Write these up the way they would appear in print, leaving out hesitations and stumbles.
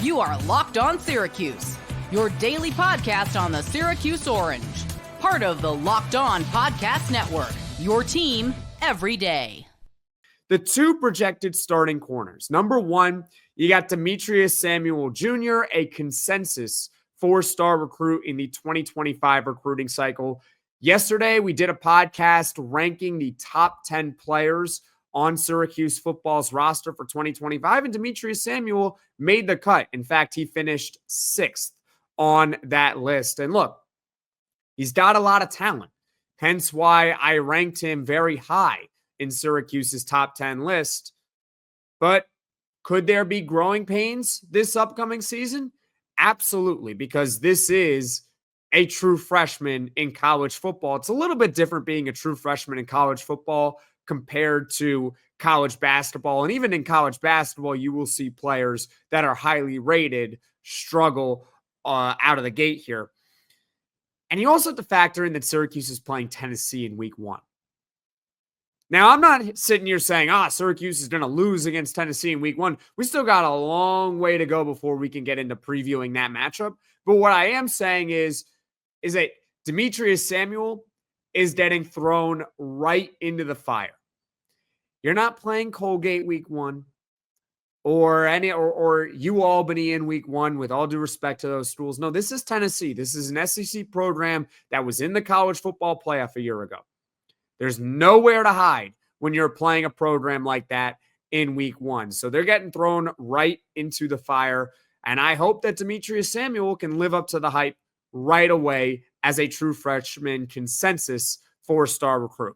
You are Locked On Syracuse, your daily podcast on the Syracuse Orange. Part of the Locked On Podcast Network, your team every day. The two projected starting corners. Number one, you got Demetres Samuel Jr., a consensus four-star recruit in the 2025 recruiting cycle. Yesterday, we did a podcast ranking the top 10 players on Syracuse football's roster for 2025, and Demetres Samuel made the cut. In fact, he finished 6th on that list. And look, he's got a lot of talent, hence why I ranked him very high in Syracuse's top 10 list. But could there be growing pains this upcoming season? Absolutely, because this is a true freshman in college football. It's a little bit different being a true freshman in college football compared to college basketball. And even in college basketball, you will see players that are highly rated struggle out of the gate here. And you also have to factor in that Syracuse is playing Tennessee in week 1. Now, I'm not sitting here saying, Syracuse is going to lose against Tennessee in week 1. We still got a long way to go before we can get into previewing that matchup. But what I am saying is that Demetres Samuel is getting thrown right into the fire. You're not playing Colgate week 1 or UAlbany in week 1, with all due respect to those schools. No, this is Tennessee. This is an SEC program that was in the college football playoff a year ago. There's nowhere to hide when you're playing a program like that in week 1. So they're getting thrown right into the fire. And I hope that Demetres Samuel can live up to the hype right away as a true freshman consensus 4-star recruit.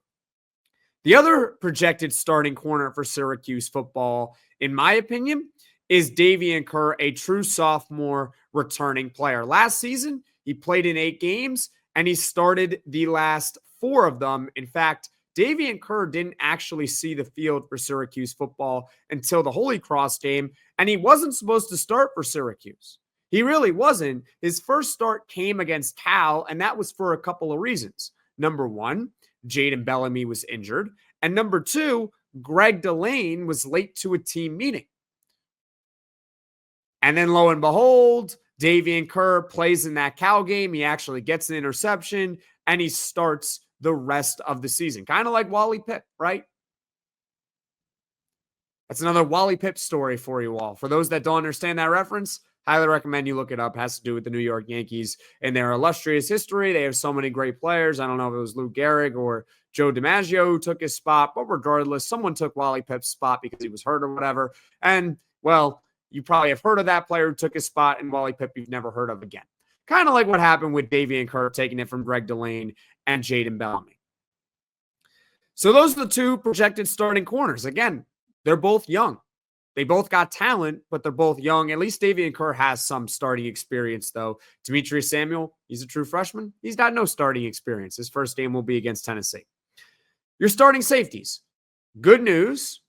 The other projected starting corner for Syracuse football, in my opinion, is Davien Kerr, a true sophomore returning player. Last season, he played in 8 games, and he started the last 4 of them. In fact, Davien Kerr didn't actually see the field for Syracuse football until the Holy Cross game, and he wasn't supposed to start for Syracuse. He really wasn't. His first start came against Cal, and that was for a couple of reasons. Number 1, Jaden Bellamy was injured. And number 2, Greg Delane was late to a team meeting. And then lo and behold, Davien Kerr plays in that Cal game. He actually gets an interception, and he starts the rest of the season. Kind of like Wally Pipp, right? That's another Wally Pipp story for you all. For those that don't understand that reference, highly recommend you look it up. It has to do with the New York Yankees and their illustrious history. They have so many great players. I don't know if it was Lou Gehrig or Joe DiMaggio who took his spot, but regardless, someone took Wally Pipp's spot because he was hurt or whatever. And, well, you probably have heard of that player who took his spot, and Wally Pipp you've never heard of again. Kind of like what happened with Davien Kerr taking it from Greg Delane and Jaden Bellamy. So those are the two projected starting corners. Again, they're both young. They both got talent, but they're both young. At least Davien Kerr has some starting experience, though. Demetres Samuel, he's a true freshman. He's got no starting experience. His first game will be against Tennessee. Your starting safeties. Good news.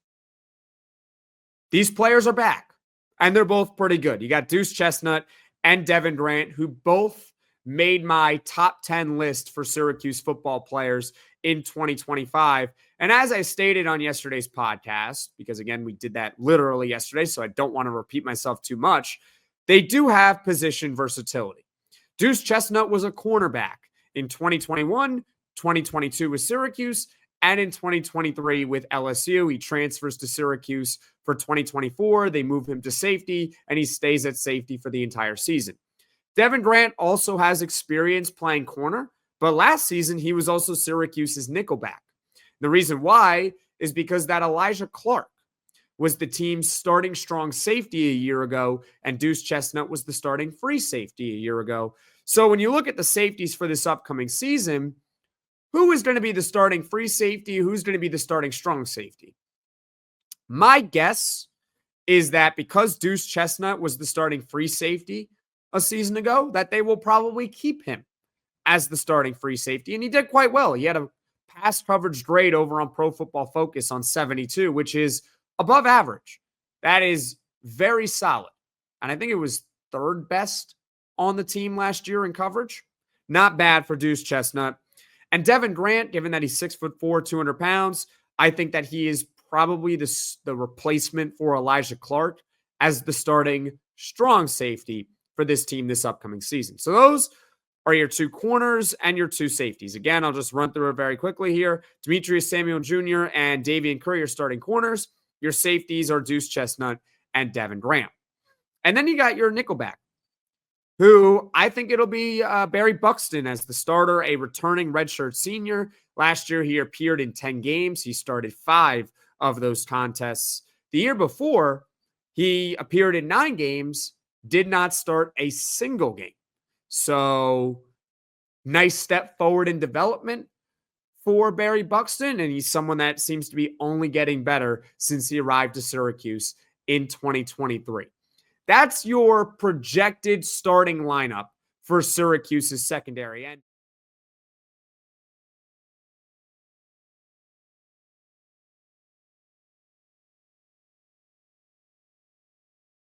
These players are back, and they're both pretty good. You got Duce Chestnut and Devin Grant, who both made my top 10 list for Syracuse football players in 2025. And as I stated on yesterday's podcast, because again, we did that literally yesterday, so I don't want to repeat myself too much, they do have position versatility. Duce Chestnut was a cornerback in 2021, 2022 with Syracuse, and in 2023 with LSU. He transfers to Syracuse for 2024. They move him to safety, and he stays at safety for the entire season. Devin Grant also has experience playing corner, but last season he was also Syracuse's nickelback. The reason why is because that Elijah Clark was the team's starting strong safety a year ago, and Duce Chestnut was the starting free safety a year ago. So when you look at the safeties for this upcoming season, who is going to be the starting free safety? Who's going to be the starting strong safety? My guess is that because Duce Chestnut was the starting free safety a season ago, that they will probably keep him as the starting free safety. And he did quite well. He had a pass coverage grade over on Pro Football Focus on 72, which is above average. That is very solid. And I think it was 3rd best on the team last year in coverage. Not bad for Duce Chestnut. And Devin Grant, given that he's 6'4", 200 pounds, I think that he is probably the replacement for Elijah Clark as the starting strong safety for this team this upcoming season. So those are your two corners and your two safeties. Again, I'll just run through it very quickly here. Demetres Samuel Jr. and Davien Kerr, your starting corners. Your safeties are Duce Chestnut and Devin Graham. And then you got your nickelback, who I think it'll be Barry Buxton as the starter, a returning redshirt senior. Last year, he appeared in 10 games. He started 5 of those contests. The year before, he appeared in 9 games, did not start a single game. So, nice step forward in development for Barry Buxton, and he's someone that seems to be only getting better since he arrived to Syracuse in 2023. That's your projected starting lineup for Syracuse's secondary. And